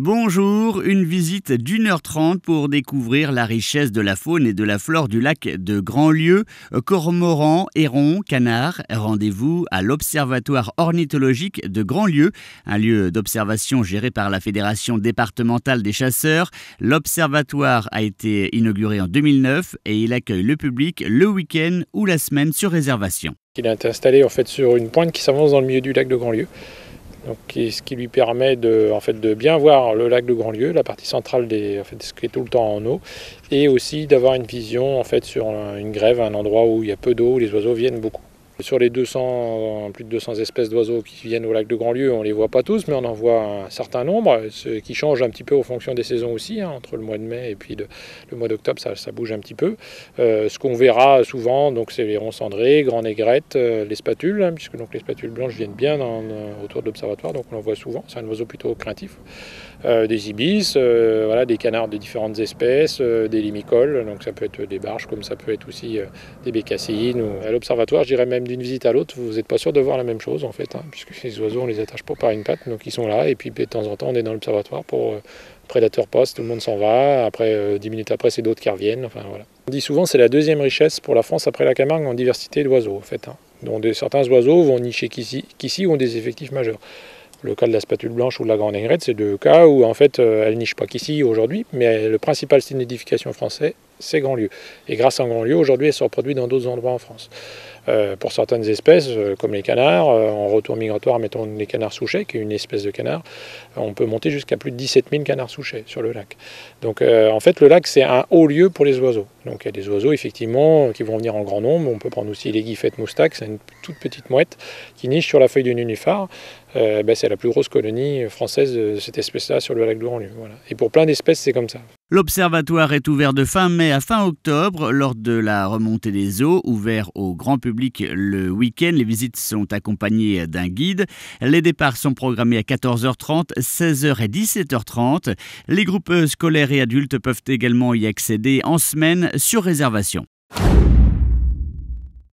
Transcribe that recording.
Bonjour, une visite d'1h30 pour découvrir la richesse de la faune et de la flore du lac de Grandlieu. Cormorans, hérons, canards, rendez-vous à l'Observatoire ornithologique de Grandlieu, un lieu d'observation géré par la Fédération départementale des chasseurs. L'observatoire a été inauguré en 2009 et il accueille le public le week-end ou la semaine sur réservation. Il est installé sur une pointe qui s'avance dans le milieu du lac de Grandlieu. Donc, ce qui lui permet de bien voir le lac de Grandlieu, la partie centrale ce qui est tout le temps en eau, et aussi d'avoir une vision sur une grève, un endroit où il y a peu d'eau, où les oiseaux viennent beaucoup. Sur les plus de 200 espèces d'oiseaux qui viennent au lac de Grandlieu, on ne les voit pas tous, mais on en voit un certain nombre, ce qui change un petit peu en fonction des saisons aussi, entre le mois de mai et puis le mois d'octobre, ça bouge un petit peu. Ce qu'on verra souvent, c'est les hérons cendrés, grands négrettes, les spatules, puisque les spatules blanches viennent bien autour de l'observatoire, donc on en voit souvent, c'est un oiseau plutôt craintif. Des ibis, des canards de différentes espèces, des limicoles, donc ça peut être des barges comme ça peut être aussi des bécassines. À l'observatoire, je dirais même d'une visite à l'autre, vous n'êtes pas sûr de voir la même chose puisque les oiseaux on les attache pas par une patte, donc ils sont là et puis de temps en temps on est dans l'observatoire pour prédateur passe, tout le monde s'en va, après 10 minutes après c'est d'autres qui reviennent, On dit souvent c'est la deuxième richesse pour la France après la Camargue en diversité d'oiseaux Donc certains oiseaux vont nicher qu'ici ont des effectifs majeurs. Le cas de la spatule blanche ou de la grande négrette, c'est deux cas où elle niche pas qu'ici aujourd'hui, mais le principal site d'édification français, c'est Grandlieu. Et grâce à Grandlieu, aujourd'hui, elle se reproduit dans d'autres endroits en France. Pour certaines espèces, comme les canards, en retour migratoire, mettons les canards souchets, qui est une espèce de canard, on peut monter jusqu'à plus de 17 000 canards souchets sur le lac. Donc le lac, c'est un haut lieu pour les oiseaux. Donc il y a des oiseaux, effectivement, qui vont venir en grand nombre. On peut prendre aussi les guiffettes moustaques, c'est une toute petite mouette qui niche sur la feuille du nénuphar. C'est la plus grosse colonie française de cette espèce-là sur le lac de Grandlieu. Voilà. Et pour plein d'espèces, c'est comme ça. L'observatoire est ouvert de fin mai à fin octobre lors de la remontée des eaux, ouvert au grand public le week-end. Les visites sont accompagnées d'un guide. Les départs sont programmés à 14h30, 16h et 17h30. Les groupes scolaires et adultes peuvent également y accéder en semaine sur réservation.